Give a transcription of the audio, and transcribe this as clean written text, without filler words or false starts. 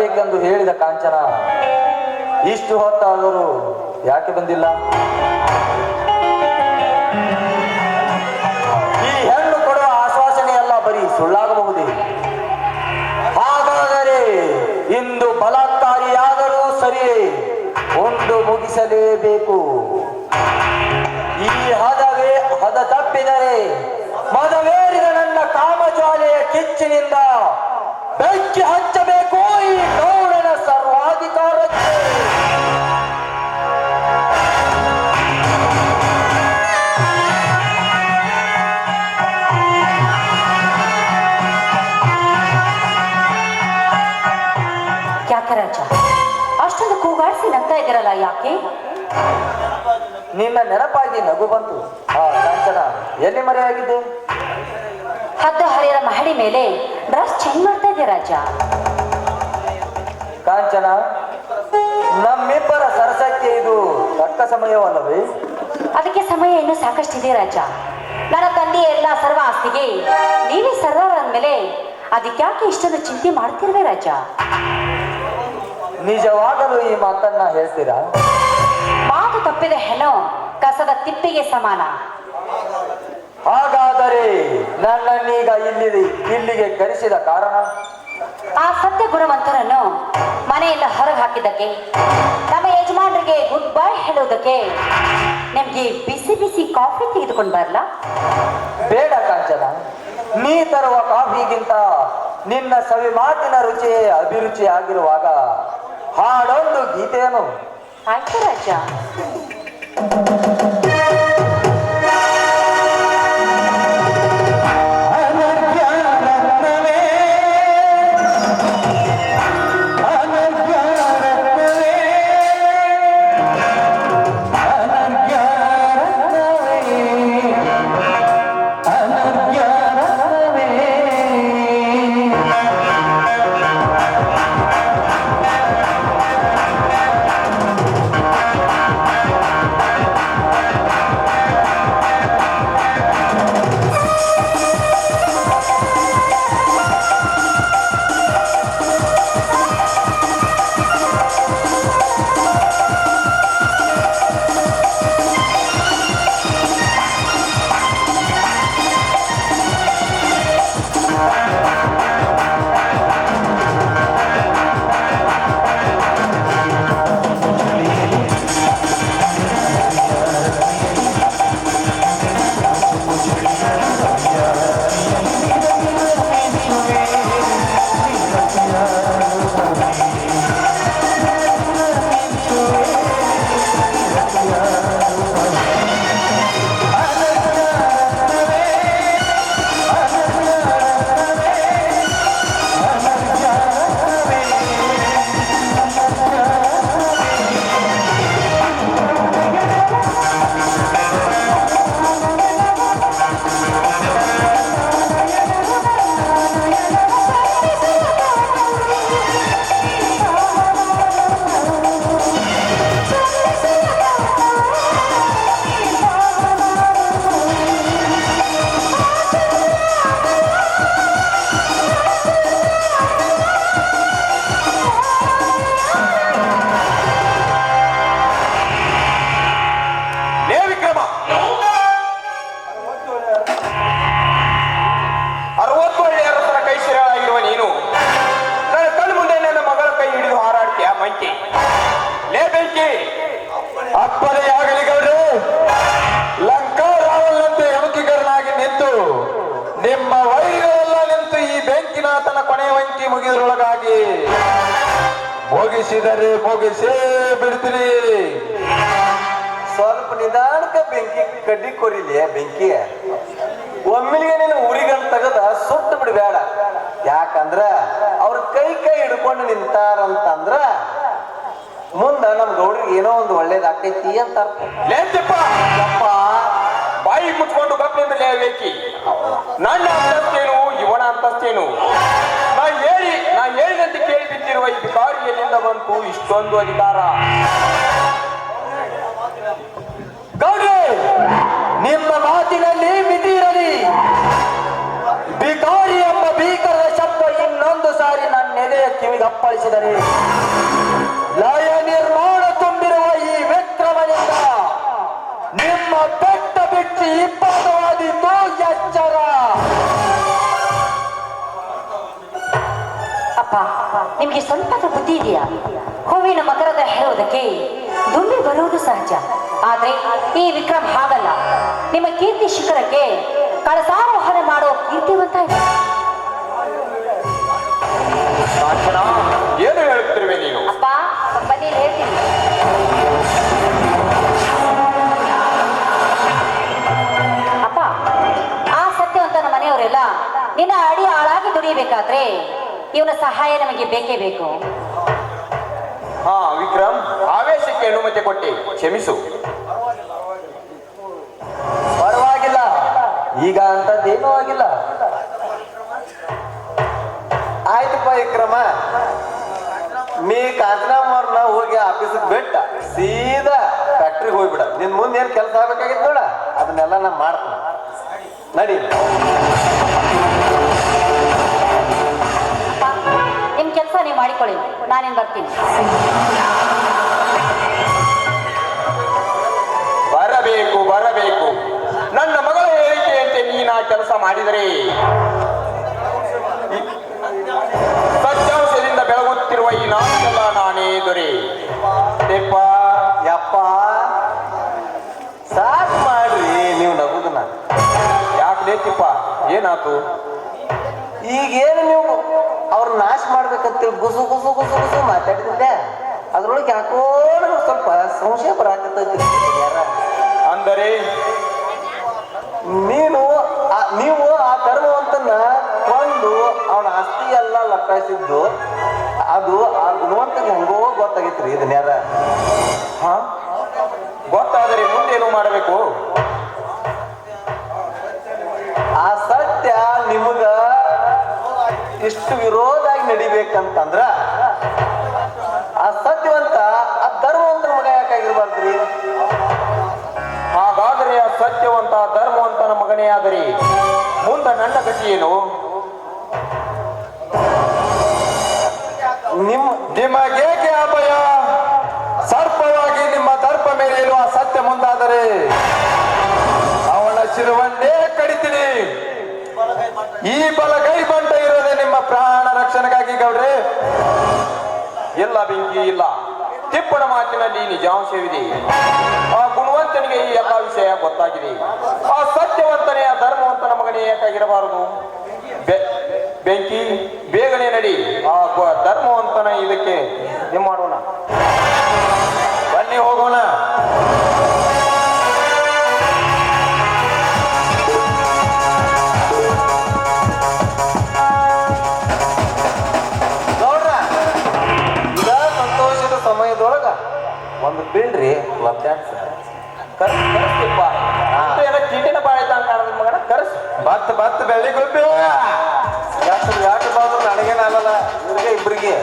ಬರಬೇಕೆಂದು ಹೇಳಿದ ಕಾಂಚನ ಇಷ್ಟು ಹೊತ್ತಾದರೂ ಯಾಕೆ ಬಂದಿಲ್ಲ? ಈ ಹೆಣ್ಣು ಕೊಡುವ ಆಶ್ವಾಸನೆ ಎಲ್ಲ ಬರೀ ಸುಳ್ಳಾಗಬಹುದೇ? ಹಾಗಾದರೆ ಇಂದು ಬಲಾತ್ಕಾರಿಯಾದರೂ ಸರಿಯೇ ಒಂದು ಮುಗಿಸಲೇಬೇಕು. ಈ ಹದ ತಪ್ಪಿದರೆ ಮದವೇರಿದ ನನ್ನ ಕಾಮಜ್ವಾಲೆಯ ಕಿಚ್ಚಿನಿಂದ ಬೆಂಕಿ ಹಚ್ಚಬೇಕು ಈ ಗೌಡನ ಸರ್ವಾಧಿಕಾರಕ್ಕೆ. ಯಾಕೆ ರಾಜ ಅಷ್ಟೊಂದು ಕೂಗಾಡಿಸಿ ನಗ್ತಾ ಇದ್ದೀರಲ್ಲ, ಯಾಕೆ? ನಿನ್ನ ನೆನಪಾಗಿ ನಗು ಬಂತು. ಕಾಂಚನ, ಎಲ್ಲಿ ಮರೆಯಾಗಿದ್ದೆ? ಹದ್ದ ಹರಿಯರ ಮಹಡಿ ಮೇಲೆ ಡ್ರೆಸ್ ಚೇಂಜ್ ಮಾಡ್ತಾ ಇದ್ದೆ ರಾಜ. ಕಾಂಚನ, ನಮ್ಮಿಬ್ಬರ ಸರಸಕ್ಕೆ ಇದು ತಕ್ಕ ಸಮಯವಲ್ಲವೇ? ಅದಕ್ಕೆ ಸಮಯ ಇನ್ನೂ ಸಾಕಷ್ಟಿದೆ ರಾಜ. ನನ್ನ ತಂದೆಯ ಎಲ್ಲ ಸರ್ವ ಆಸ್ತಿಗೆ ನೀವೇ ಸರ್ದಾರ ಅಂದಮೇಲೆ ಅದಕ್ಯಾಕೆ ಇಷ್ಟೊಂದು ಚಿಂತೆ ಮಾಡ್ತಿರ್ವೆ ರಾಜ? ನಿಜವಾಗಲೂ ಈ ಮಾತನ್ನ ಹೇಳ್ತೀರಾ? ಮಾತು ತಪ್ಪಿದ ಹೆಣ್ಣು ಕಸದ ತಿಪ್ಪಿಗೆ ಸಮಾನ. ಹಾಗಾದರೆ ನನ್ನನ್ನೀಗ ಇಲ್ಲಿಗೆ ಕರೆಸಿದ ಕಾರಣ? ಆ ಸತ್ಯ ಗುಣವಂತರನ್ನು ಮನೆಯಿಂದ ಹೊರಗೆ ಹಾಕಿದ್ದಕ್ಕೆ, ನಮ್ಮ ಯಜಮಾನರಿಗೆ ಗುಡ್ ಬೈ ಹೇಳುವುದಕ್ಕೆ ನಿಮ್ಗೆ ಬಿಸಿ ಬಿಸಿ ಕಾಫಿ ತೆಗೆದುಕೊಂಡು ಬರಲ್ಲ? ಬೇಡ ಕಾಂಚನ, ನೀ ತರುವ ಕಾಫಿಗಿಂತ ನಿನ್ನ ಸವಿ ಮಾತಿನ ರುಚಿಯೇ ಅಭಿರುಚಿ ಆಗಿರುವಾಗ ಹಾಡೊಂದು ಗೀತೆಯನ್ನು. ಆಯ್ತು ರಾಜ. ಅಪ್ಪನೆಯಾಗಲಿ ಗೌಡ್ರೆ, ಲಂಕಾ ರಾವಣನಂತೆ ಯಮಕಿಗರನಾಗಿ ನಿಂತು ನಿಮ್ಮ ವೈರಿಗಳೆಲ್ಲ ನಿಂತು ಈ ಬೆಂಕಿನಾಥನ ಕೊನೆಯ ವಂಕಿ ಮುಗಿದ್ರೊಳಗಾಗಿ ಮುಗಿಸಿದರೆ ಮುಗಿಸೇ ಬಿಡ್ತೀರಿ. ಸ್ವಲ್ಪ ನಿಧಾನಕ್ಕೆ ಬೆಂಕಿ ಕಡ್ಡಿ ಕೊರಿಲಿ. ಬೆಂಕಿ ಒಮ್ಮಿಲಿಗೆ ನೀನು ಊರಿಗಂತ ತೆಗದ ಸುಟ್ಟು ಬಿಡಬೇಡ. ಯಾಕಂದ್ರ ಅವ್ರ ಕೈ ಹಿಡ್ಕೊಂಡು ನಿಂತಾರಂತಂದ್ರ ಮುಂದ ನಮ್ ಗೌಡ್ರಿಗೆ ಏನೋ ಒಂದು ಒಳ್ಳೇದಾಗ್ತೈತಿ ಅಂತ ಅಪ್ಪ. ಬಾಯಿ ಮುಚ್ಕೊಂಡು ಕಪ್ಪಿಂದ ಲೇವೇಕಿ. ನನ್ನ ಅಂತಸ್ತೇನು, ಇವನ ಅಂತಸ್ತೇನು? ನಾ ಹೇಳಿದಂತೆ ಕೇಳಿ ಬಿದ್ದಿರುವ ಈ ಭಿಕಾರಿಯಲ್ಲಿಂದ ಬಂತು ಇಷ್ಟೊಂದು ಅಧಿಕಾರ? ಗೌಡ್ರೆ, ನಿಮ್ಮ ಮಾತಿನಲ್ಲಿ ಮಿತಿ ಇರಲಿ. ಭಿಕಾರಿ ಎಂಬ ಭೀಕರ ಶಬ್ದ ಇನ್ನೊಂದು ಸಾರಿ ನನ್ನ ತನ್ನೆದೆಯ ಕಿವಿಗೆ ಅಪ್ಪಳಿಸಿದರೆ ಲಯ ನಿರ್ಮಾಣ ತುಂಬಿರುವ ಈ ವಿಕ್ರಮನಿಂದ ನಿಮ್ಮ ಬೆಟ್ಟ ಬಿಟ್ಟು ಇಬ್ಬಾದವಾದೀತು ಎಚ್ಚರ. ಅಪ್ಪ, ನಿಮ್ಗೆ ಸ್ವಲ್ಪ ಬುದ್ಧಿ ಇದೆಯಾ? ಹೂವಿನ ಮಕರದ ಹೇಳುವುದಕ್ಕೆ ದುಂಬಿ ಬರುವುದು ಸಹಜ. ಆದ್ರೆ ಈ ವಿಕ್ರಮ್ ಹಾಗಲ್ಲ. ನಿಮ್ಮ ಕೀರ್ತಿ ಶಿಖರಕ್ಕೆ ಕಳಸಾರೋಹಣ ಮಾಡೋ ಕೀರ್ತಿವಂತ ಇದೆ. ಏನು ಹೇಳುತ್ತಿರುವೆ ನೀನು? ಅಪ್ಪ, ಬನ್ನಿ ಹೇಳ್ತೀನಿ. ಅಪ್ಪ, ಆ ಸತ್ಯವಂತನ ಮನೆಯವರೆಲ್ಲ ನಿನ್ನ ಅಡಿ ಆಳಾಗಿ ದುಡಿಯಬೇಕಾದ್ರೆ ಇವನ ಸಹಾಯ ನಮಗೆ ಬೇಕೇ ಬೇಕು. ಹಾ ವಿಕ್ರಮ್, ಆವೇಶಕ್ಕೆ ಅನುಮತಿ ಕೊಟ್ಟಿ ಕ್ಷಮಿಸು. ಪರವಾಗಿಲ್ಲ, ಈಗ ಅಂತದ್ದೇನೂ ಆಗಿಲ್ಲ. ಆಯ್ತಪ್ಪ ವಿಕ್ರಮ, ನೀ ಕಾಂಚನಾಮವ್ರನ್ನ ಹೋಗಿ ಆಫೀಸಿಗೆ ಬಿಟ್ಟ ಸೀದಾ ಫ್ಯಾಕ್ಟ್ರಿಗೆ ಹೋಗ್ಬಿಡ. ನಿನ್ ಮುಂದೆ ಏನ್ ಕೆಲಸ ಆಗ್ಬೇಕಾಗಿತ್ತು ನೋಡ, ಅದನ್ನೆಲ್ಲ ನಾ ಮಾಡ್ತೀನಿ. ನಡಿ. ನಿಮ್ ಕೆಲಸ ನೀವು ಮಾಡಿಕೊಳ್ಳಿ, ನಾನೇನ್ ಬರ್ತೀನಿ. ಬರಬೇಕು ಬರಬೇಕು. ನನ್ನ ಮಗಳ ಹೇಳಿಕೆಯಂತೆ ನೀನು ಆ ಕೆಲಸ ಮಾಡಿದರೆ ಸತ್ಯಾಂಶದಿಂದ ಬೆಳಗುತ್ತಿರುವ ಈ ನಾನೆಲ್ಲ ನಾನೇ ದೊರೆ. ಯಪ್ಪ, ಸಾಕ್ ಮಾಡ್ರಿ ನೀವು ನಗುದನ್ನ. ಯಾಕೆ ಲೇತಿಪ್ಪ, ಏನಾತು? ಈಗೇನು ನೀವು ಅವ್ರ ನಾಶ ಮಾಡ್ಬೇಕಂತೇಳಿ ಗುಸು ಗುಸು ಗುಸು ಗುಸು ಮಾತಾಡಿದ್ರೆ ಅದ್ರೊಳಗೆ ಯಾಕೋ ನನಗೆ ಸ್ವಲ್ಪ ಸಂಶಯ ಬರಾಕತ್ತೈತಿ. ಅಂದರೆ ನೀವು ಆ ಧರ್ಮವಂತನ ಕೊಂದು ಅವನ ಆಸ್ತಿ ಎಲ್ಲ ಲಟ್ಟಾಯಿಸಿದ್ದು ಅದು ಆ ಗುಣವಂತಗೆ ಹೆಂಗೋ ಗೊತ್ತಾಗೈತ್ರಿ. ಇದನ್ನ ಯಾರ ಹಾ ಗೊತ್ತಾದರೆ ಮುಂದೇನು ಮಾಡಬೇಕು? ಆ ಸತ್ಯ ನಿಮಗ ಇಷ್ಟು ವಿರೋಧಾಗಿ ನಡಿಬೇಕಂತಂದ್ರ ಆ ಸತ್ಯವಂತ ಆ ಧರ್ಮವಂತನ ಮಗ ಯಾಕಾಗಿರ್ಬಾರ್ದ್ರಿ? ಹಾಗಾದರೆ ಆ ಸತ್ಯವಂತ ಧರ್ಮವಂತನ ಮಗನೇ ಆದರೆ ಮುಂದೆ ನನ್ನ ಗತಿ ಏನು? ನಿಮಗೇಕೆ ಅಭಯ? ಸರ್ಪವಾಗಿ ನಿಮ್ಮ ದರ್ಪ ಮೇಲೆ ಇರುವ ಸತ್ಯ ಮುಂದಾದರೆ ಅವನ ಶಿರವನ್ನೇ ಕಡಿತೀನಿ. ಈ ಬಲಗೈ ಬಂಟ ಇರೋದೇ ನಿಮ್ಮ ಪ್ರಾಣ ರಕ್ಷಣೆಗಾಗಿ ಗೌಡ್ರೆ. ಎಲ್ಲ ಬೆಂಕಿ ಇಲ್ಲ, ತಿಪ್ಪಣ ಮಾತಿನಲ್ಲಿ ನಿಜಾಂಶವಿದೆ. ಆ ಗುಣವಂತನಿಗೆ ಈ ಎಲ್ಲ ವಿಷಯ ಗೊತ್ತಾಗಿದೆ. ಆ ಸತ್ಯವಂತನೇ ಆ ಧರ್ಮವಂತನ ಮಗನೇ ಯಾಕಾಗಿರಬಾರದು? ಬೆಂಕಿ, ಬೇಗನೆ ನಡಿ. ಆ ಧರ್ಮವಂತನ ಇದಕ್ಕೆ ಏನ್ ಮಾಡೋಣ? ಬನ್ನಿ ಹೋಗೋಣ. ಸಮಯದೊಳಗ ಒಂದು ಬೀಳ್ರಿ ಕ್ಲಬ್ ಡ್ಯಾನ್ಸ್ ಕರ್ಸ್ತಿಪ್ಪ. ಚೀಟಿನ ಬಾಳಿತ ಅಂತ ಕಾಣದ ಮಗನ ಕರ್ಸ್. ಬತ್ ಬೆಳ್ಳಿ ಗೊಬ್ಬೆ ಯಾಕೆ ಬಾದ್ರು ನನಗೇನಾಗಲ್ಲ, ಇವ್ರಿಗೆ ಇಬ್ರಿಗೆ